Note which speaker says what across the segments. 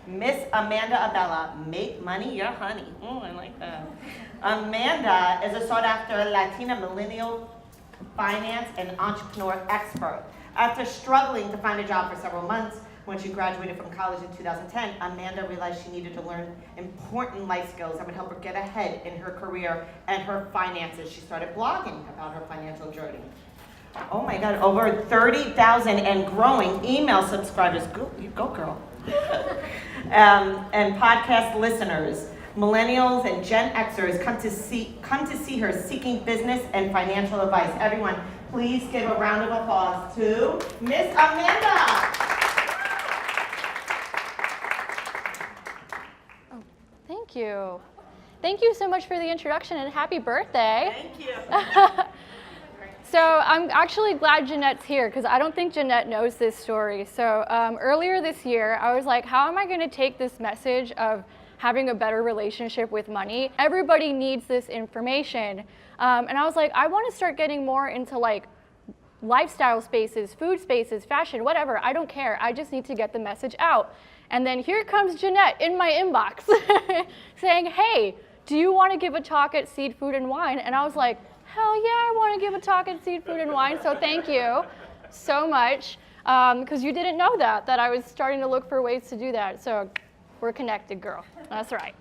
Speaker 1: Miss Amanda Abella, make money your honey. I like that. Amanda is a sought-after Latina millennial finance and entrepreneur expert. After struggling to find a job for several months, when she graduated from college in 2010, Amanda realized she needed to learn important life skills that would help her get ahead in her career and her finances. She started blogging about her financial journey. Oh my God, over 30,000 and growing email subscribers. Go girl. And podcast listeners. Millennials and Gen Xers come to see her seeking business and financial advice. Everyone, please give a round of applause to Miss Amanda.
Speaker 2: Oh, thank you. Thank you so much for the introduction and happy birthday.
Speaker 1: Thank you.
Speaker 2: So I'm actually glad Jeanette's here because I don't think Jeanette knows this story. So earlier this year, I was like, how am I going to take this message of having a better relationship with money? Everybody needs this information. And I was like, I want to start getting more into like lifestyle spaces, food spaces, fashion, whatever. I don't care. I just need to get the message out. And then here comes Jeanette in my inbox saying, hey, do you want to give a talk at Seed, Food, and Wine? And I was like, hell yeah, I want to give a talk at Seed, Food, and Wine. So thank you so much. Because you didn't know that I was starting to look for ways to do that. So we're connected, girl. That's right.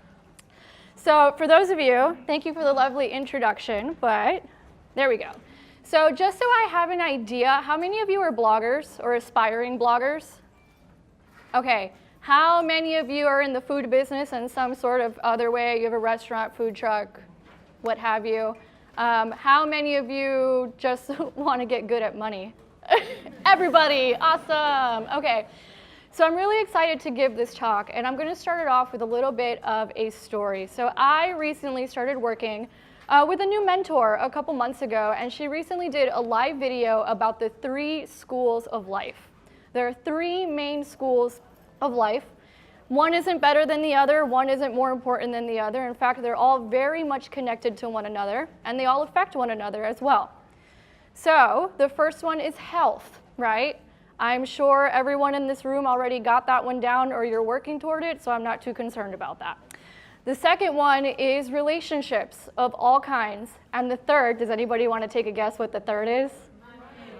Speaker 2: So for those of you, thank you for the lovely introduction, but there we go. So just so I have an idea, how many of you are bloggers or aspiring bloggers? Okay, how many of you are in the food business in some sort of other way? You have a restaurant, food truck, what have you? How many of you just want to get good at money? Everybody, awesome. Okay. So I'm really excited to give this talk, and I'm going to start it off with a little bit of a story. So I recently started working with a new mentor a couple months ago, and she recently did a live video about the 3 schools of life. There are 3 main schools of life. One isn't better than the other, one isn't more important than the other. In fact, they're all very much connected to one another, and they all affect one another as well. So the first one is health, right? I'm sure everyone in this room already got that one down or you're working toward it, so I'm not too concerned about that. The second one is relationships of all kinds. And the third, does anybody want to take a guess what the third is?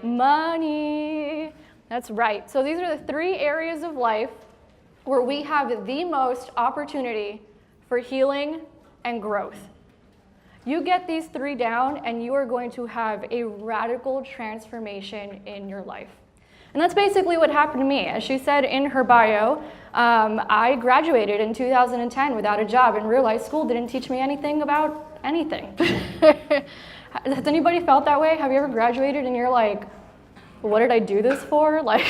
Speaker 2: Money. That's right. So these are the 3 areas of life where we have the most opportunity for healing and growth. You get these 3 down and you are going to have a radical transformation in your life. And that's basically what happened to me. As she said in her bio, I graduated in 2010 without a job and realized school didn't teach me anything about anything. Has anybody felt that way? Have you ever graduated and you're like, what did I do this for? Like,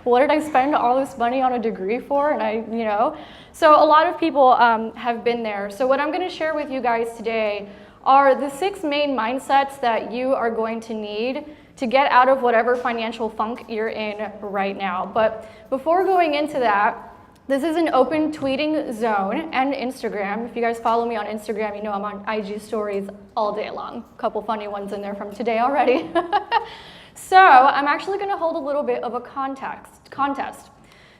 Speaker 2: what did I spend all this money on a degree for? And So a lot of people have been there. So what I'm going to share with you guys today are the 6 main mindsets that you are going to need to get out of whatever financial funk you're in right now. But before going into that, this is an open tweeting zone and Instagram. If you guys follow me on Instagram, you know I'm on IG stories all day long. A couple funny ones in there from today already. So I'm actually going to hold a little bit of a contest.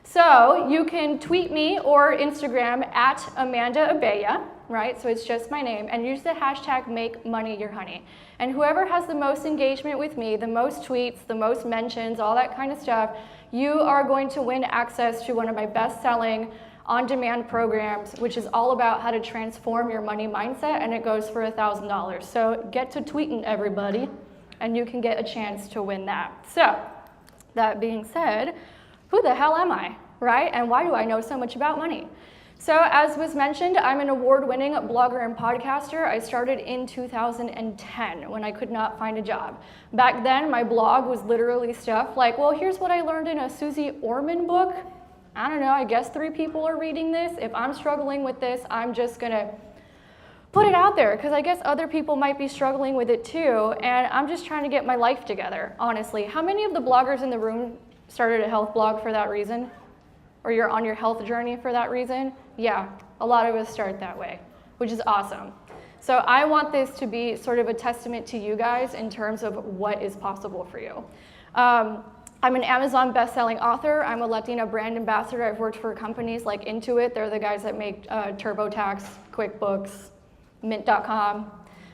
Speaker 2: So you can tweet me or Instagram at Amanda Abella, right? So it's just my name, and use the hashtag #MakeMoneyYourHoney. And whoever has the most engagement with me, the most tweets, the most mentions, all that kind of stuff, you are going to win access to one of my best-selling on-demand programs, which is all about how to transform your money mindset, and it goes for $1,000. So get to tweeting, everybody, and you can get a chance to win that. So that being said, who the hell am I, right? And why do I know so much about money? So as was mentioned, I'm an award-winning blogger and podcaster. I started in 2010 when I could not find a job. Back then, my blog was literally stuff like, well, here's what I learned in a Susie Orman book. I don't know, I guess 3 people are reading this. If I'm struggling with this, I'm just gonna put it out there because I guess other people might be struggling with it too. And I'm just trying to get my life together, honestly. How many of the bloggers in the room started a health blog for that reason? Or you're on your health journey for that reason? Yeah, a lot of us start that way, which is awesome. So I want this to be sort of a testament to you guys in terms of what is possible for you. I'm an Amazon best-selling author. I'm a Latina brand ambassador. I've worked for companies like Intuit. They're the guys that make TurboTax, QuickBooks, Mint.com.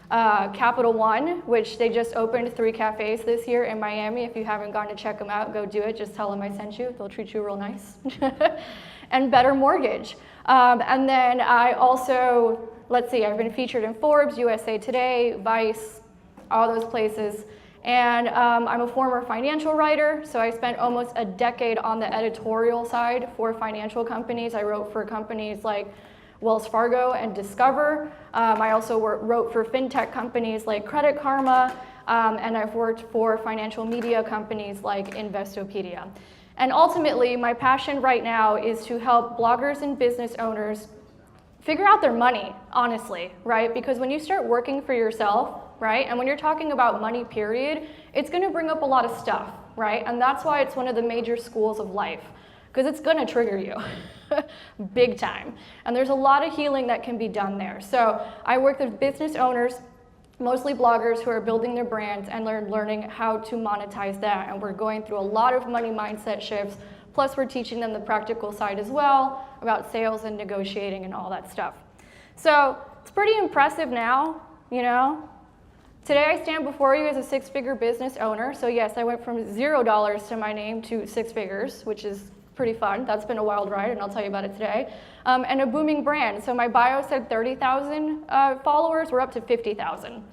Speaker 2: Capital One, which they just opened 3 cafes this year in Miami. If you haven't gone to check them out, go do it. Just tell them I sent you. They'll treat you real nice. And Better Mortgage. And then I also, let's see, I've been featured in Forbes, USA Today, Vice, all those places. And I'm a former financial writer, so I spent almost a decade on the editorial side for financial companies. I wrote for companies like Wells Fargo and Discover. I also wrote for fintech companies like Credit Karma, and I've worked for financial media companies like Investopedia. And ultimately, my passion right now is to help bloggers and business owners figure out their money, honestly, right? Because when you start working for yourself, right, and when you're talking about money, period, it's gonna bring up a lot of stuff, right? And that's why it's one of the major schools of life, because it's gonna trigger you, big time. And there's a lot of healing that can be done there. So I work with business owners, mostly bloggers who are building their brands and learning how to monetize that. And we're going through a lot of money mindset shifts. Plus, we're teaching them the practical side as well about sales and negotiating and all that stuff. So it's pretty impressive now, you know. Today I stand before you as a 6-figure business owner. So yes, I went from $0 to my name to 6 figures, which is pretty fun. That's been a wild ride, and I'll tell you about it today. And a booming brand. So my bio said 30,000 followers. We're up to 50,000.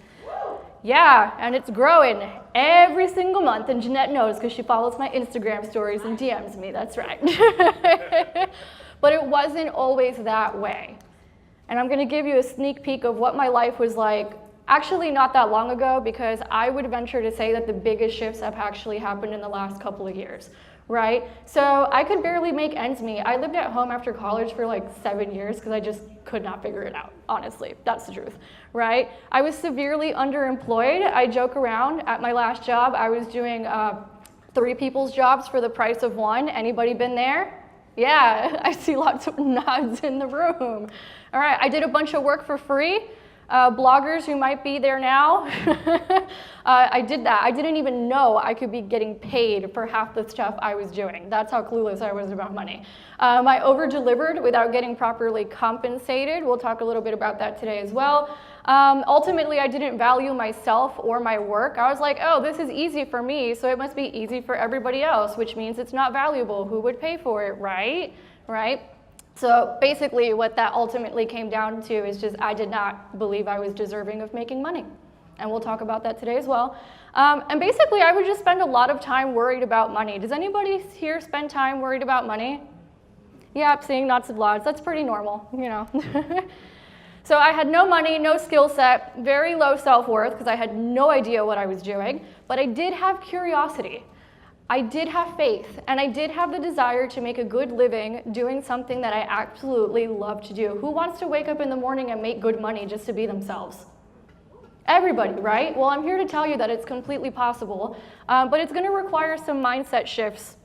Speaker 2: Yeah, and it's growing every single month, and Jeanette knows because she follows my Instagram stories and DMs me, that's right. But it wasn't always that way. And I'm gonna give you a sneak peek of what my life was like, actually not that long ago, because I would venture to say that the biggest shifts have actually happened in the last couple of years, right? So I could barely make ends meet. I lived at home after college for like 7 years because I just could not figure it out, honestly. That's the truth, right? I was severely underemployed. I joke around. At my last job, I was doing 3 people's jobs for the price of 1. Anybody been there? Yeah, I see lots of nods in the room. All right, I did a bunch of work for free. Bloggers who might be there now, I did that. I didn't even know I could be getting paid for half the stuff I was doing. That's how clueless I was about money. I over-delivered without getting properly compensated. We'll talk a little bit about that today as well. Ultimately, I didn't value myself or my work. I was like, oh, this is easy for me, so it must be easy for everybody else, which means it's not valuable. Who would pay for it, right? Right? So basically what that ultimately came down to is just I did not believe I was deserving of making money. And we'll talk about that today as well. And basically I would just spend a lot of time worried about money. Does anybody here spend time worried about money? Yeah, seeing lots of nods. That's pretty normal, you know. So I had no money, no skill set, very low self-worth because I had no idea what I was doing, but I did have curiosity. I did have faith, and I did have the desire to make a good living doing something that I absolutely love to do. Who wants to wake up in the morning and make good money just to be themselves? Everybody, right? Well, I'm here to tell you that it's completely possible, but it's going to require some mindset shifts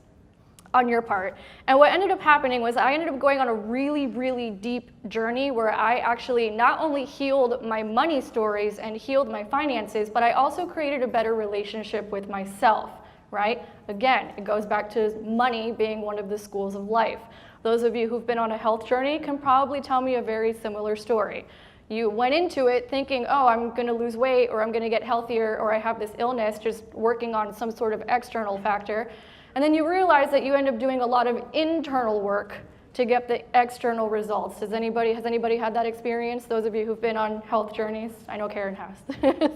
Speaker 2: on your part. And what ended up happening was I ended up going on a really, really deep journey where I actually not only healed my money stories and healed my finances, but I also created a better relationship with myself. Right? Again, it goes back to money being one of the schools of life. Those of you who've been on a health journey can probably tell me a very similar story. You went into it thinking, oh, I'm going to lose weight, or I'm going to get healthier, or I have this illness, just working on some sort of external factor. And then you realize that you end up doing a lot of internal work to get the external results. Has anybody had that experience? Those of you who've been on health journeys? I know Karen has.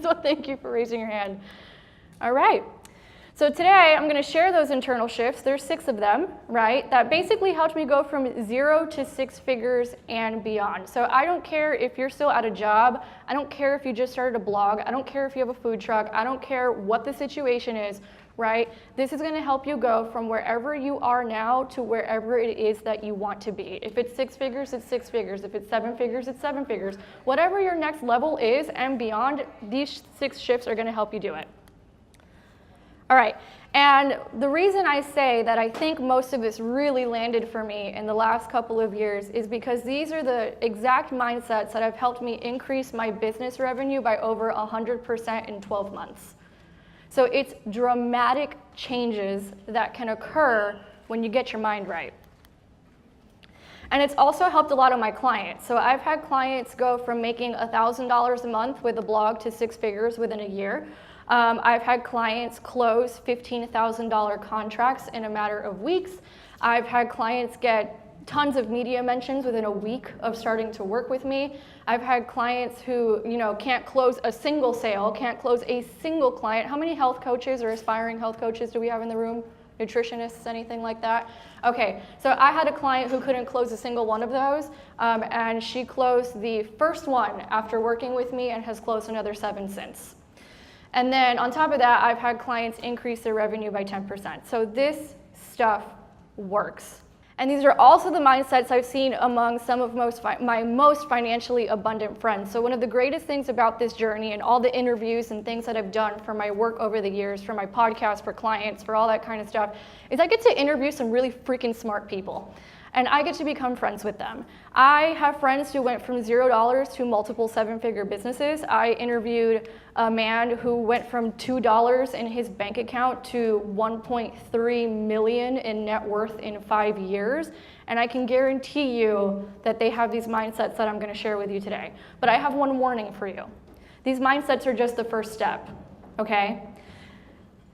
Speaker 2: So thank you for raising your hand. All right. So today I'm going to share those internal shifts. There's 6 of them, right? That basically helped me go from 0 to 6 figures and beyond. So I don't care if you're still at a job. I don't care if you just started a blog. I don't care if you have a food truck. I don't care what the situation is, right? This is going to help you go from wherever you are now to wherever it is that you want to be. If it's 6 figures, it's 6 figures. If it's 7 figures, it's 7 figures. Whatever your next level is and beyond, these 6 shifts are going to help you do it. All right, and the reason I say that I think most of this really landed for me in the last couple of years is because these are the exact mindsets that have helped me increase my business revenue by over 100% in 12 months. So it's dramatic changes that can occur when you get your mind right. And it's also helped a lot of my clients. So I've had clients go from making $1,000 a month with a blog to 6 figures within a year. I've had clients close $15,000 contracts in a matter of weeks. I've had clients get tons of media mentions within a week of starting to work with me. I've had clients who, can't close a single sale, can't close a single client. How many health coaches or aspiring health coaches do we have in the room? Nutritionists, anything like that? Okay, so I had a client who couldn't close a single one of those, and she closed the first one after working with me and has closed another 7 since. And then on top of that, I've had clients increase their revenue by 10%. So this stuff works. And these are also the mindsets I've seen among some of my most financially abundant friends. So one of the greatest things about this journey and all the interviews and things that I've done for my work over the years, for my podcast, for clients, for all that kind of stuff, is I get to interview some really freaking smart people. And I get to become friends with them. I have friends who went from $0 to multiple 7-figure businesses. I interviewed a man who went from $2 in his bank account to 1.3 million in net worth in 5 years. And I can guarantee you that they have these mindsets that I'm gonna share with you today. But I have one warning for you. These mindsets are just the first step, okay?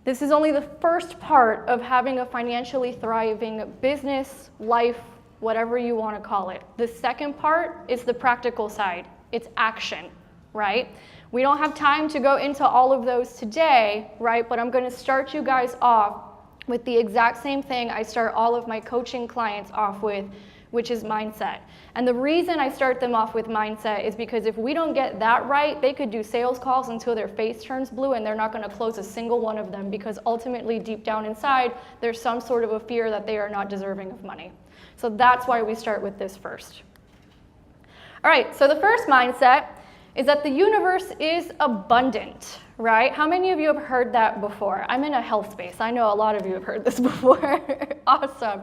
Speaker 2: This is only the first part of having a financially thriving business, life, whatever you want to call it. The second part is the practical side. It's action, right? We don't have time to go into all of those today, right? But I'm going to start you guys off with the exact same thing I start all of my coaching clients off with, which is mindset. And the reason I start them off with mindset is because if we don't get that right, they could do sales calls until their face turns blue and they're not going to close a single one of them, because ultimately deep down inside, there's some sort of a fear that they are not deserving of money. So that's why we start with this first. All right, so the first mindset is that the universe is abundant, right? How many of you have heard that before? I'm in a health space. I know a lot of you have heard this before. Awesome.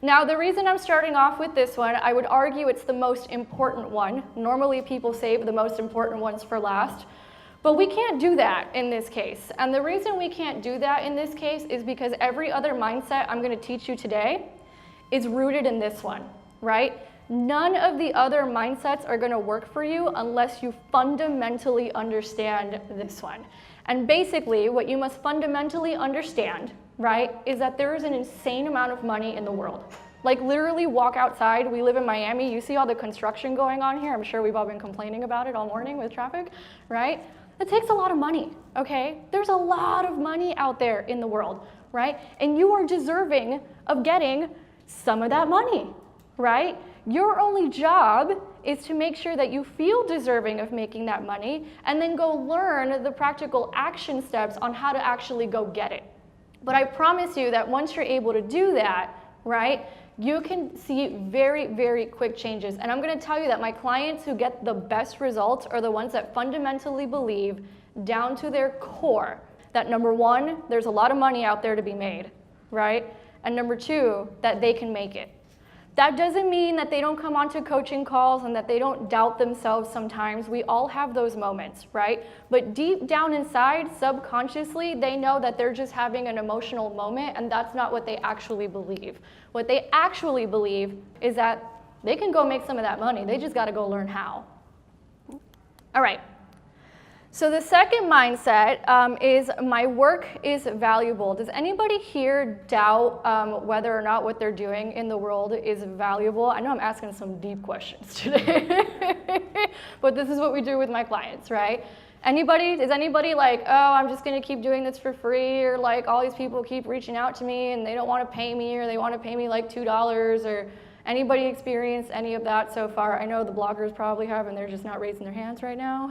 Speaker 2: Now, the reason I'm starting off with this one, I would argue it's the most important one. Normally, people save the most important ones for last. But we can't do that in this case. And the reason we can't do that in this case is because every other mindset I'm going to teach you today is rooted in this one, right? None of the other mindsets are going to work for you unless you fundamentally understand this one. And basically, what you must fundamentally understand, right, is that there is an insane amount of money in the world. Like, literally walk outside. We live in Miami. You see all the construction going on here. I'm sure we've all been complaining about it all morning with traffic, right? It takes a lot of money, okay? There's a lot of money out there in the world, right? And you are deserving of getting some of that money, right? Your only job is to make sure that you feel deserving of making that money and then go learn the practical action steps on how to actually go get it. But I promise you that once you're able to do that, right, you can see very, very quick changes. And I'm going to tell you that my clients who get the best results are the ones that fundamentally believe down to their core that, number one, there's a lot of money out there to be made, right? And number two, that they can make it. That doesn't mean that they don't come onto coaching calls and that they don't doubt themselves sometimes. We all have those moments, right? But deep down inside, subconsciously, they know that they're just having an emotional moment, and that's not what they actually believe. What they actually believe is that they can go make some of that money. They just got to go learn how. All right. So the second mindset is my work is valuable. Does anybody here doubt whether or not what they're doing in the world is valuable? I know I'm asking some deep questions today, but this is what we do with my clients, right? Is anybody like, oh, I'm just gonna keep doing this for free, or like all these people keep reaching out to me and they don't wanna pay me, or they wanna pay me like $2, or anybody experienced any of that so far? I know the bloggers probably have, and they're just not raising their hands right now,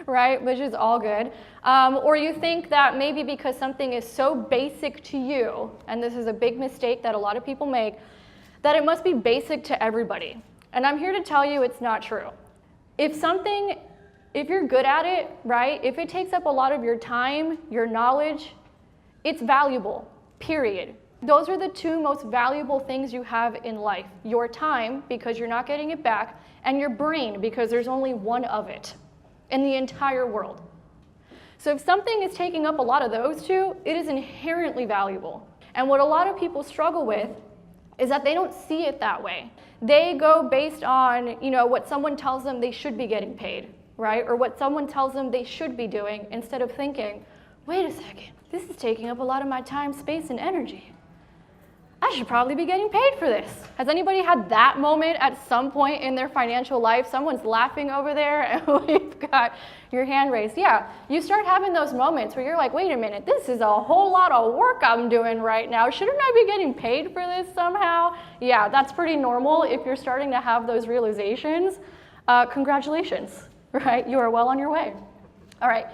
Speaker 2: right? Which is all good. Or you think that maybe because something is so basic to you, and this is a big mistake that a lot of people make, that it must be basic to everybody. And I'm here to tell you it's not true. If you're good at it, right? If it takes up a lot of your time, your knowledge, it's valuable, period. Those are the two most valuable things you have in life. Your time, because you're not getting it back, and your brain, because there's only one of it in the entire world. So if something is taking up a lot of those two, it is inherently valuable. And what a lot of people struggle with is that they don't see it that way. They go based on, what someone tells them they should be getting paid, right? Or what someone tells them they should be doing, instead of thinking, wait a second, this is taking up a lot of my time, space, and energy. I should probably be getting paid for this. Has anybody had that moment at some point in their financial life? Someone's laughing over there and we've got your hand raised. Yeah, you start having those moments where you're like, wait a minute, this is a whole lot of work I'm doing right now. Shouldn't I be getting paid for this somehow? Yeah, that's pretty normal if you're starting to have those realizations. Congratulations, right? You are well on your way. All right.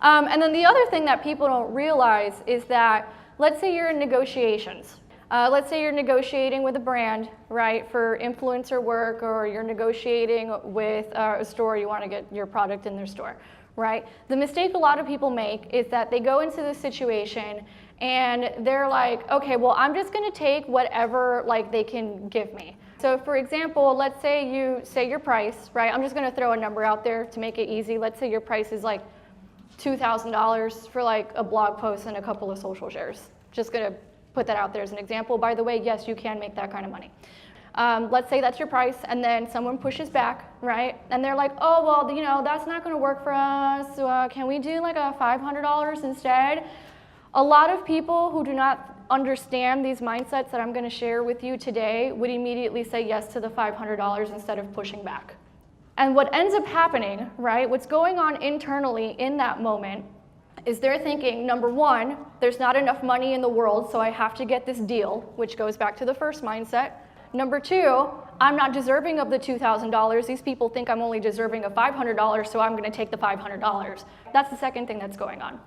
Speaker 2: And then the other thing that people don't realize is that, let's say you're in negotiations. Let's say you're negotiating with a brand, right, for influencer work, or you're negotiating with a store, you want to get your product in their store, right? The mistake a lot of people make is that they go into this situation and they're like, okay, well, I'm just going to take whatever they can give me. So for example, let's say you say your price, right? I'm just going to throw a number out there to make it easy. Let's say your price is $2,000 for a blog post and a couple of social shares. Just going to put that out there as an example. By the way, yes, you can make that kind of money. Let's say that's your price, and then someone pushes back, right? And they're like, oh, well, that's not going to work for us. Can we do a $500 instead? A lot of people who do not understand these mindsets that I'm going to share with you today would immediately say yes to the $500 instead of pushing back. And what ends up happening, right, what's going on internally in that moment is they're thinking, number one, there's not enough money in the world, so I have to get this deal, which goes back to the first mindset. Number two, I'm not deserving of the $2,000. These people think I'm only deserving of $500, so I'm going to take the $500. That's the second thing that's going on.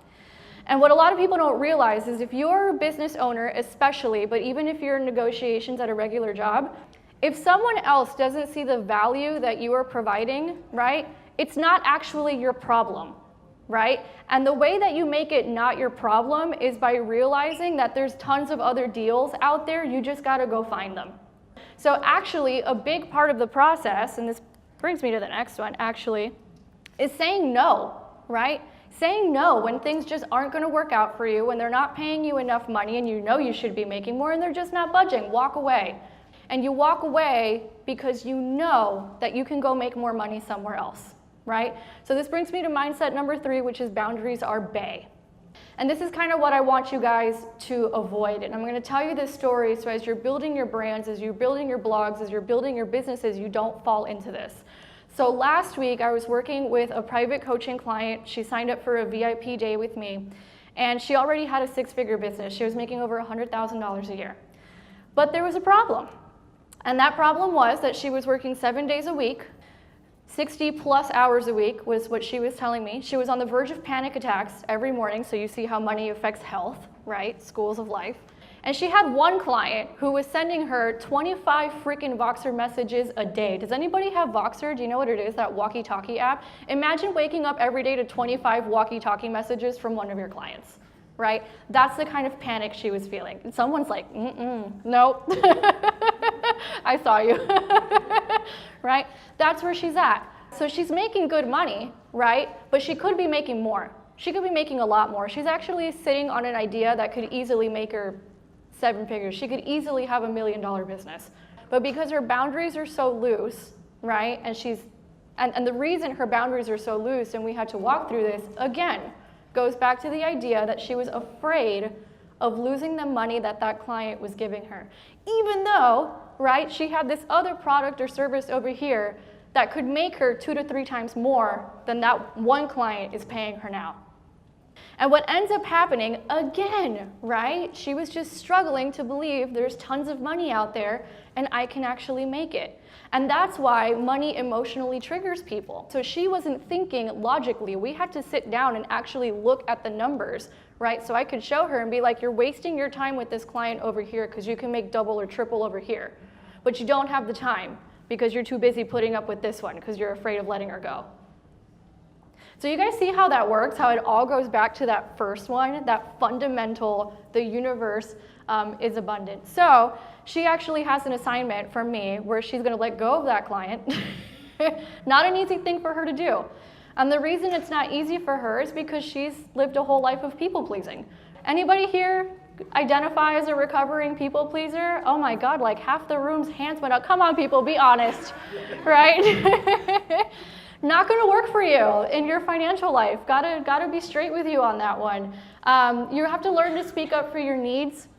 Speaker 2: And what a lot of people don't realize is if you're a business owner, especially, but even if you're in negotiations at a regular job, if someone else doesn't see the value that you are providing, right, it's not actually your problem. Right? And the way that you make it not your problem is by realizing that there's tons of other deals out there, you just gotta go find them. So actually, a big part of the process, and this brings me to the next one actually, is saying no, right? Saying no when things just aren't gonna work out for you, when they're not paying you enough money and you know you should be making more and they're just not budging, walk away. And you walk away because you know that you can go make more money somewhere else. Right? So this brings me to mindset number 3, which is boundaries are bae. And this is kind of what I want you guys to avoid. And I'm going to tell you this story so as you're building your brands, as you're building your blogs, as you're building your businesses, you don't fall into this. So last week I was working with a private coaching client. She signed up for a VIP day with me. And she already had a 6-figure business. She was making over $100,000 a year. But there was a problem. And that problem was that she was working 7 days a week. 60 plus hours a week was what she was telling me. She was on the verge of panic attacks every morning, so you see how money affects health, right? Schools of life. And she had one client who was sending her 25 freaking Voxer messages a day. Does anybody have Voxer? Do you know what it is, that walkie-talkie app? Imagine waking up every day to 25 walkie-talkie messages from one of your clients, right? That's the kind of panic she was feeling. And someone's like, nope. I saw you, right? That's where she's at. So she's making good money, right? But she could be making more. She could be making a lot more. She's actually sitting on an idea that could easily make her 7 figures. She could easily have $1 million business. But because her boundaries are so loose, right? And the reason her boundaries are so loose, and we had to walk through this, again, goes back to the idea that she was afraid of losing the money that that client was giving her. Even though, right, she had this other product or service over here that could make her 2 to 3 times more than that one client is paying her now. And what ends up happening, again, right, she was just struggling to believe there's tons of money out there and I can actually make it. And that's why money emotionally triggers people. So she wasn't thinking logically. We had to sit down and actually look at the numbers, right? So I could show her and be like, you're wasting your time with this client over here because you can make double or triple over here. But you don't have the time because you're too busy putting up with this one because you're afraid of letting her go. So you guys see how that works, how it all goes back to that first one, that fundamental, the universe is abundant. So she actually has an assignment from me where she's gonna let go of that client. Not an easy thing for her to do. And the reason it's not easy for her is because she's lived a whole life of people pleasing. Anybody here identify as a recovering people pleaser? Oh my God, like half the room's hands went up. Come on, people, be honest, right? Not going to work for you in your financial life. Gotta be straight with you on that one. You have to learn to speak up for your needs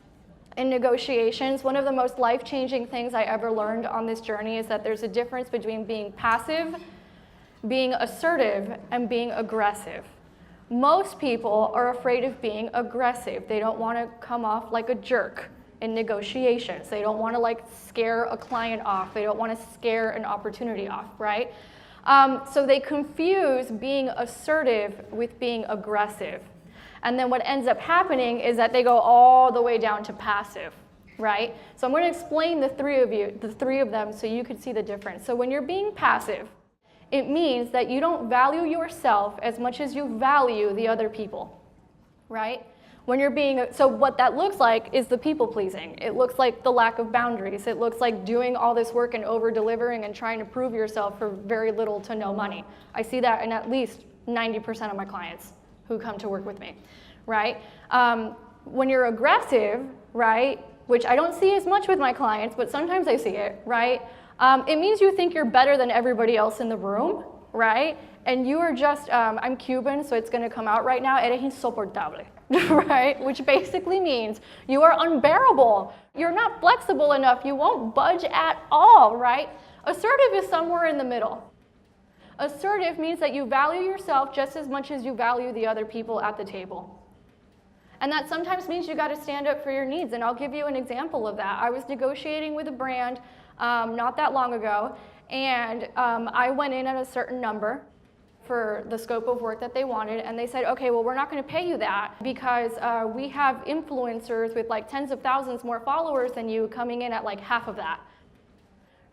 Speaker 2: in negotiations. One of the most life-changing things I ever learned on this journey is that there's a difference between being passive, being assertive, and being aggressive. Most people are afraid of being aggressive. They don't want to come off like a jerk in negotiations. They don't want to like scare a client off. They don't want to scare an opportunity off, right? So they confuse being assertive with being aggressive. And then what ends up happening is that they go all the way down to passive, right? So I'm going to explain the three of them so you can see the difference. So when you're being passive, it means that you don't value yourself as much as you value the other people, right? When you're being, so what that looks like is the people pleasing. It looks like the lack of boundaries. It looks like doing all this work and over delivering and trying to prove yourself for very little to no money. I see that in at least 90% of my clients who come to work with me, right? When you're aggressive, right, which I don't see as much with my clients, but sometimes I see it, right? It means you think you're better than everybody else in the room, right? And you are just, I'm Cuban, so it's gonna come out right now, eres insoportable, right? Which basically means you are unbearable. You're not flexible enough, you won't budge at all, right? Assertive is somewhere in the middle. Assertive means that you value yourself just as much as you value the other people at the table. And that sometimes means you gotta stand up for your needs, and I'll give you an example of that. I was negotiating with a brand not that long ago, and I went in at a certain number for the scope of work that they wanted, and they said, okay, well, we're not gonna pay you that because we have influencers with like tens of thousands more followers than you coming in at like half of that.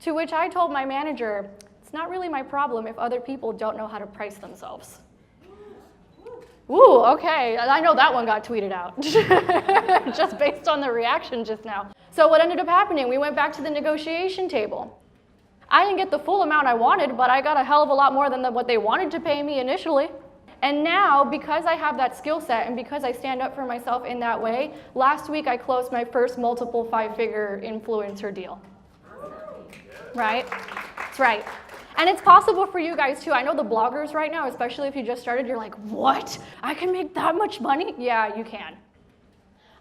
Speaker 2: To which I told my manager, it's not really my problem if other people don't know how to price themselves. Ooh, okay, I know that one got tweeted out, just based on the reaction just now. So what ended up happening, we went back to the negotiation table. I didn't get the full amount I wanted, but I got a hell of a lot more than what they wanted to pay me initially. And now, because I have that skill set and because I stand up for myself in that way, last week I closed my first multiple five-figure influencer deal. Right? That's right. And it's possible for you guys too. I know the bloggers right now, especially if you just started, you're like, what? I can make that much money? Yeah, you can.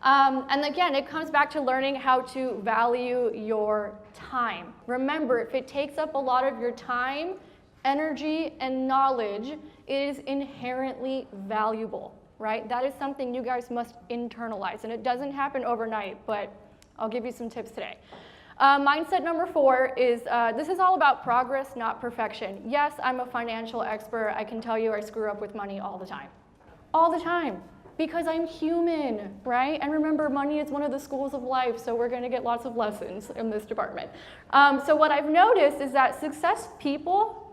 Speaker 2: And again, it comes back to learning how to value your time. Remember, if it takes up a lot of your time, energy, and knowledge, it is inherently valuable, right? That is something you guys must internalize. And it doesn't happen overnight, but I'll give you some tips today. Mindset number 4 is, this is all about progress, not perfection. Yes, I'm a financial expert. I can tell you I screw up with money all the time. All the time. Because I'm human, right? And remember, money is one of the schools of life, so we're gonna get lots of lessons in this department. So what I've noticed is that success people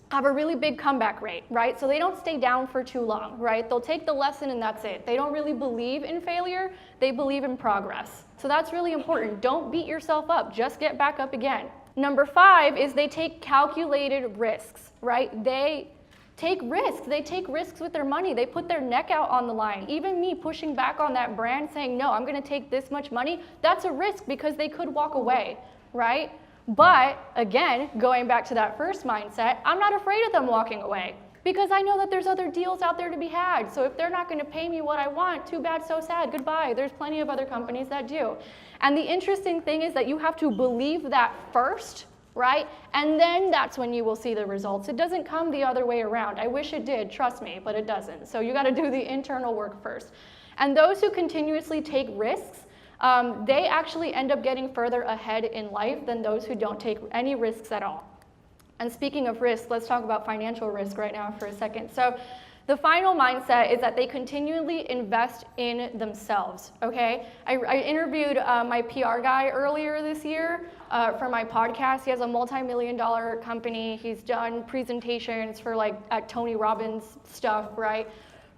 Speaker 2: have a really big comeback rate, right? So they don't stay down for too long, right? They'll take the lesson and that's it. They don't really believe in failure, they believe in progress. So that's really important. Don't beat yourself up, just get back up again. Number 5 is they take calculated risks, right? They take risks. They take risks with their money. They put their neck out on the line. Even me pushing back on that brand saying, no, I'm gonna take this much money, that's a risk because they could walk away, right? But again, going back to that first mindset, I'm not afraid of them walking away because I know that there's other deals out there to be had. So if they're not gonna pay me what I want, too bad, so sad, goodbye. There's plenty of other companies that do. And the interesting thing is that you have to believe that first, right? And then that's when you will see the results. It doesn't come the other way around. I wish it did, trust me, but it doesn't. So you gotta do the internal work first. And those who continuously take risks, they actually end up getting further ahead in life than those who don't take any risks at all. And speaking of risk, let's talk about financial risk right now for a second. So the final mindset is that they continually invest in themselves, okay? I interviewed my PR guy earlier this year for my podcast. He has a multi-million-dollar company. He's done presentations for like at Tony Robbins stuff, right?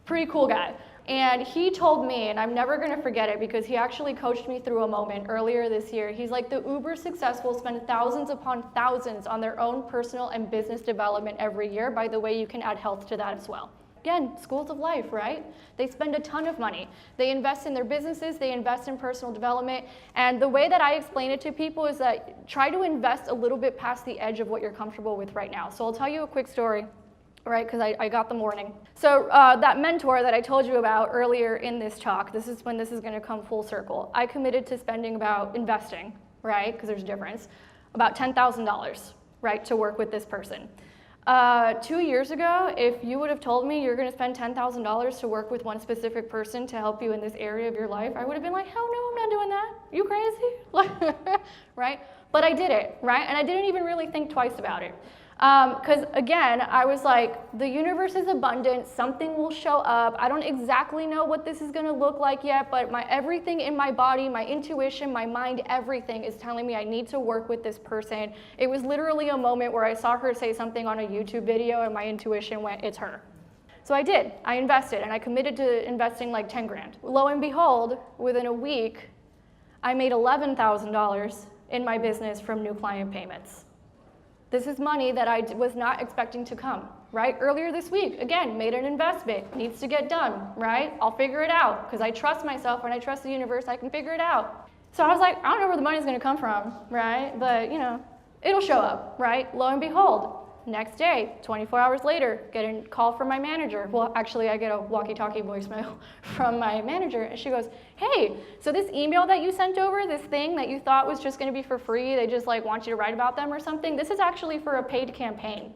Speaker 2: Pretty cool guy. And he told me, and I'm never gonna forget it because he actually coached me through a moment earlier this year. He's like, the uber successful spend thousands upon thousands on their own personal and business development every year. By the way, you can add health to that as well. Again, schools of life, right? They spend a ton of money. They invest in their businesses, they invest in personal development, and the way that I explain it to people is that try to invest a little bit past the edge of what you're comfortable with right now. So I'll tell you a quick story. Right, because I got the warning. So that mentor that I told you about earlier in this talk, this is when this is going to come full circle. I committed to spending investing, right, because there's a difference, about $10,000, right, to work with this person. 2 years ago, if you would have told me you're going to spend $10,000 to work with one specific person to help you in this area of your life, I would have been like, hell no, I'm not doing that. You crazy? Right? But I did it, right? And I didn't even really think twice about it. Because again, I was like, the universe is abundant, something will show up. I don't exactly know what this is gonna look like yet, but everything in my body, my intuition, my mind, everything is telling me I need to work with this person. It was literally a moment where I saw her say something on a YouTube video and my intuition went, it's her. So I did, I invested, and I committed to investing like 10 grand. Lo and behold, within a week, I made $11,000 in my business from new client payments. This is money that I was not expecting to come, right? Earlier this week, again, made an investment, needs to get done, right? I'll figure it out, because I trust myself and I trust the universe, I can figure it out. So I was like, I don't know where the money's gonna come from, right? But, it'll show up, right? Lo and behold, next day, 24 hours later, get a call from my manager. Well, actually, I get a walkie-talkie voicemail from my manager, and she goes, hey, so this email that you sent over, this thing that you thought was just gonna be for free, they just want you to write about them or something, this is actually for a paid campaign,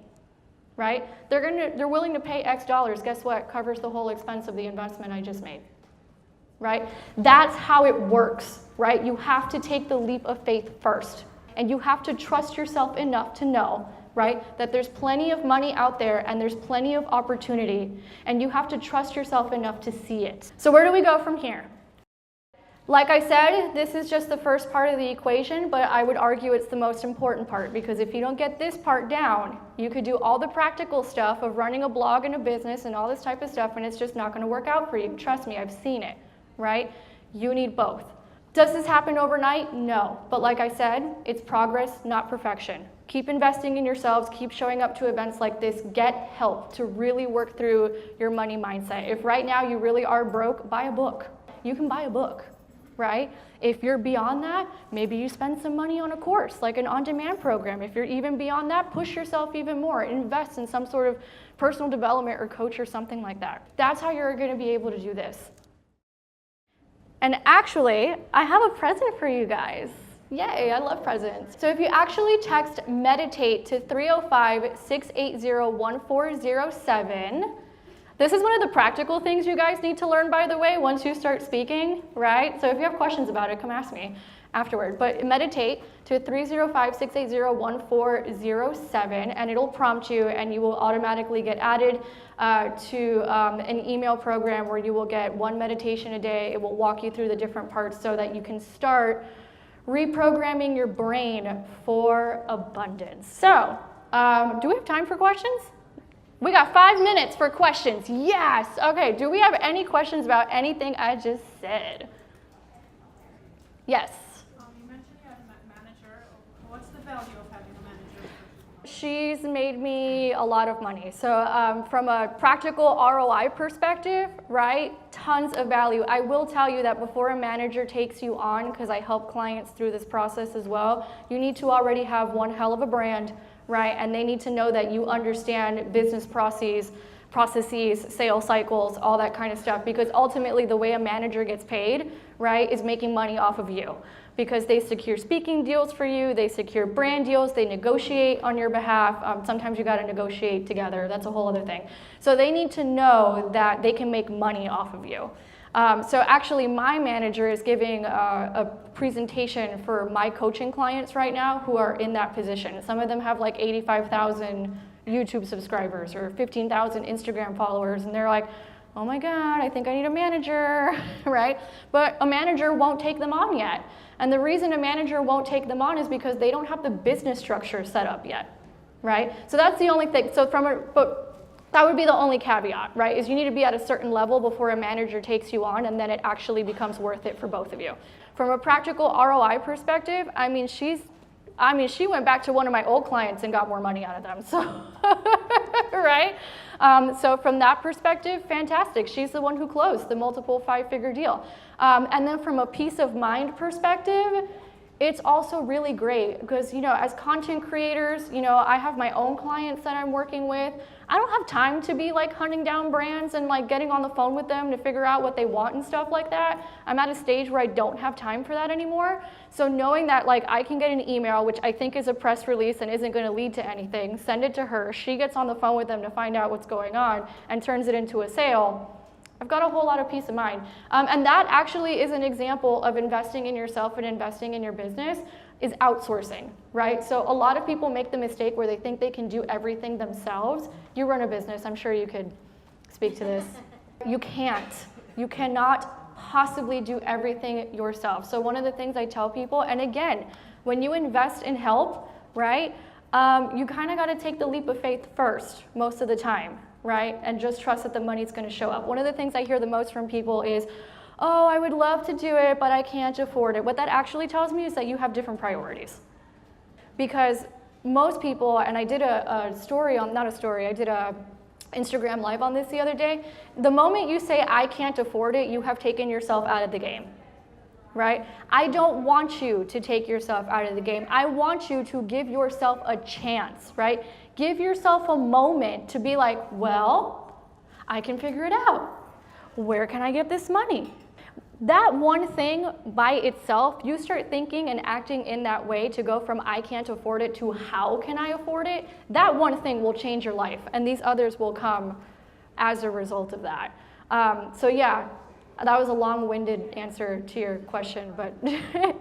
Speaker 2: right? They're willing to pay X dollars. Guess what? Covers the whole expense of the investment I just made, right? That's how it works, right? You have to take the leap of faith first, and you have to trust yourself enough to know, right, that there's plenty of money out there and there's plenty of opportunity, and you have to trust yourself enough to see it. So where do we go from here? Like I said, this is just the first part of the equation, but I would argue it's the most important part, because if you don't get this part down, you could do all the practical stuff of running a blog and a business and all this type of stuff, and it's just not going to work out for you. Trust me, I've seen it, right? You need both. Does this happen overnight? No. But like I said, it's progress, not perfection. Keep investing in yourselves, keep showing up to events like this, get help to really work through your money mindset. If right now you really are broke, buy a book. You can buy a book, right? If you're beyond that, maybe you spend some money on a course, like an on-demand program. If you're even beyond that, push yourself even more. Invest in some sort of personal development or coach or something like that. That's how you're gonna be able to do this. And actually, I have a present for you guys. Yay, I love presents. So if you actually text meditate to 305-680-1407, this is one of the practical things you guys need to learn, by the way, once you start speaking, right? So if you have questions about it, come ask me afterward. But meditate to 305-680-1407, and it'll prompt you, and you will automatically get added to an email program where you will get one meditation a day. It will walk you through the different parts so that you can start reprogramming your brain for abundance. So, do we have time for questions? We got 5 minutes for questions. Yes. Okay, do we have any questions about anything I just said? Yes.
Speaker 3: You mentioned you have a manager. What's the value of having a manager?
Speaker 2: She's made me a lot of money. So from a practical ROI perspective, right, tons of value. I will tell you that before a manager takes you on, because I help clients through this process as well, you need to already have one hell of a brand, right? And they need to know that you understand business processes, sales cycles, all that kind of stuff, because ultimately the way a manager gets paid, right, is making money off of you, because they secure speaking deals for you, they secure brand deals, they negotiate on your behalf. Sometimes you got to negotiate together, that's a whole other thing. So they need to know that they can make money off of you. So actually my manager is giving a presentation for my coaching clients right now who are in that position. Some of them have like 85,000 YouTube subscribers or 15,000 Instagram followers, and they're like, oh my God, I think I need a manager, right? But a manager won't take them on yet. And the reason a manager won't take them on is because they don't have the business structure set up yet, right? So that's the only thing. So but That would be the only caveat, right? Is you need to be at a certain level before a manager takes you on, and then it actually becomes worth it for both of you. From a practical ROI perspective, I mean, she went back to one of my old clients and got more money out of them, so, right? So from that perspective, fantastic. She's the one who closed the multiple 5-figure deal. And then from a peace of mind perspective, it's also really great because, as content creators, I have my own clients that I'm working with. I don't have time to be like hunting down brands and like getting on the phone with them to figure out what they want and stuff like that. I'm at a stage where I don't have time for that anymore. So knowing that like I can get an email, which I think is a press release and isn't going to lead to anything, send it to her. She gets on the phone with them to find out what's going on and turns it into a sale. I've got a whole lot of peace of mind. And that actually is an example of investing in yourself and investing in your business is outsourcing, right? So a lot of people make the mistake where they think they can do everything themselves. You run a business, I'm sure you could speak to this. You can't. You cannot possibly do everything yourself. So one of the things I tell people, and again, when you invest in help, right, you kind of got to take the leap of faith first, most of the time, right? And just trust that the money's going to show up. One of the things I hear the most from people is, oh, I would love to do it, but I can't afford it. What that actually tells me is that you have different priorities. Because most people, and I did a story on, not a story, I did a Instagram live on this the other day. The moment you say, I can't afford it, you have taken yourself out of the game, right? I don't want you to take yourself out of the game. I want you to give yourself a chance, right? Give yourself a moment to be like, well, I can figure it out. Where can I get this money? That one thing by itself, you start thinking and acting in that way to go from I can't afford it to how can I afford it, that one thing will change your life, and these others will come as a result of that. So yeah, that was a long-winded answer to your question, but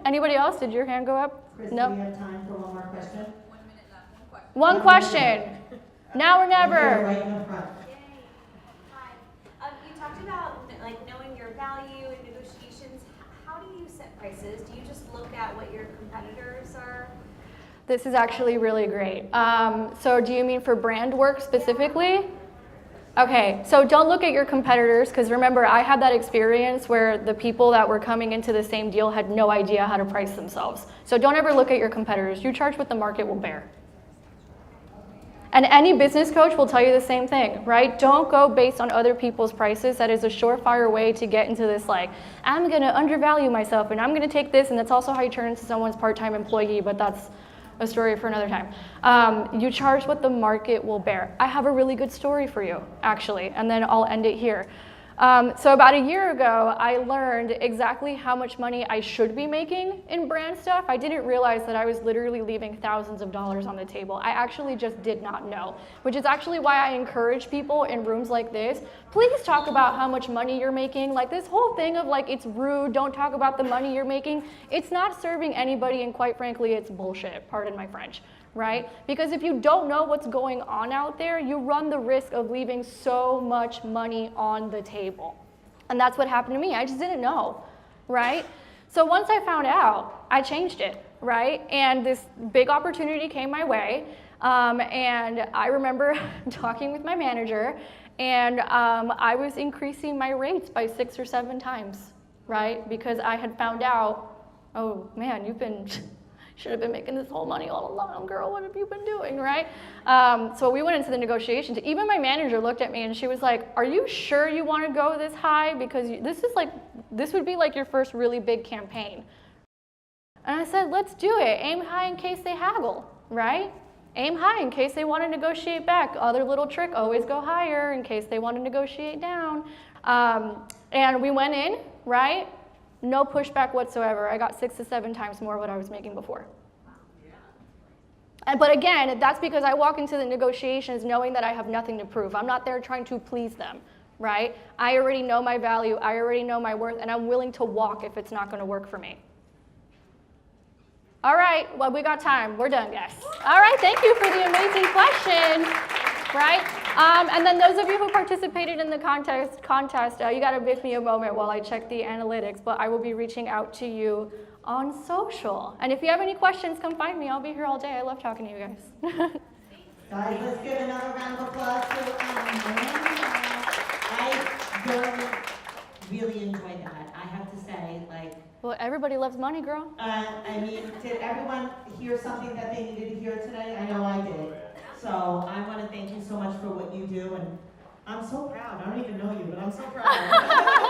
Speaker 2: anybody else? Did your hand go up?
Speaker 1: Chris,
Speaker 2: No?
Speaker 1: do we have time for one more question?
Speaker 4: 1 minute left.
Speaker 2: One question. Now or never.
Speaker 1: Right in the front.
Speaker 5: Hi. You talked about like knowing your value and negotiations. How do you set prices? Do you just look at what your competitors are?
Speaker 2: This is actually really great. So do you mean for brand work specifically? Okay, so don't look at your competitors, because remember, I had that experience where the people that were coming into the same deal had no idea how to price themselves. So don't ever look at your competitors. You charge what the market will bear. And any business coach will tell you the same thing, right? Don't go based on other people's prices. That is a surefire way to get into this like, I'm gonna undervalue myself and I'm gonna take this, and that's also how you turn into someone's part-time employee, but that's a story for another time. You charge what the market will bear. I have a really good story for you, actually, and then I'll end it here. So about a year ago, I learned exactly how much money I should be making in brand stuff. I didn't realize that I was literally leaving thousands of dollars on the table. I actually just did not know, which is actually why I encourage people in rooms like this, please talk about how much money you're making. Like this whole thing of like, it's rude, don't talk about the money you're making. It's not serving anybody, and quite frankly, it's bullshit, pardon my French. Right? Because if you don't know what's going on out there, you run the risk of leaving so much money on the table. And that's what happened to me. I just didn't know, right? So once I found out, I changed it, right? And this big opportunity came my way. And I remember talking with my manager, and I was increasing my rates by 6 or 7 times, right? Because I had found out, oh man, should have been making this whole money all along, girl, what have you been doing, right? So we went into the negotiations. Even my manager looked at me and she was like, are you sure you want to go this high? Because this would be like your first really big campaign. And I said, let's do it. Aim high in case they haggle, right? Aim high in case they want to negotiate back. Other little trick, always go higher in case they want to negotiate down. And we went in, right? No pushback whatsoever. I got 6 to 7 times more what I was making before. But again, that's because I walk into the negotiations knowing that I have nothing to prove. I'm not there trying to please them, right? I already know my value, I already know my worth, and I'm willing to walk if it's not going to work for me. All right, well, we got time. We're done, guys. All right, thank you for the amazing question. Right? And then those of you who participated in the contest, you got to give me a moment while I check the analytics, but I will be reaching out to you on social. And if you have any questions, come find me. I'll be here all day. I love talking to you guys.
Speaker 1: Guys, let's give another round of applause to Amanda. I really enjoyed that. I have to say, like,
Speaker 2: Well, everybody loves money, girl.
Speaker 1: I mean, did everyone hear something that they needed to hear today? I know I did. So I want to thank you so much for what you do, and I'm so proud. I don't even know you, but I'm so proud.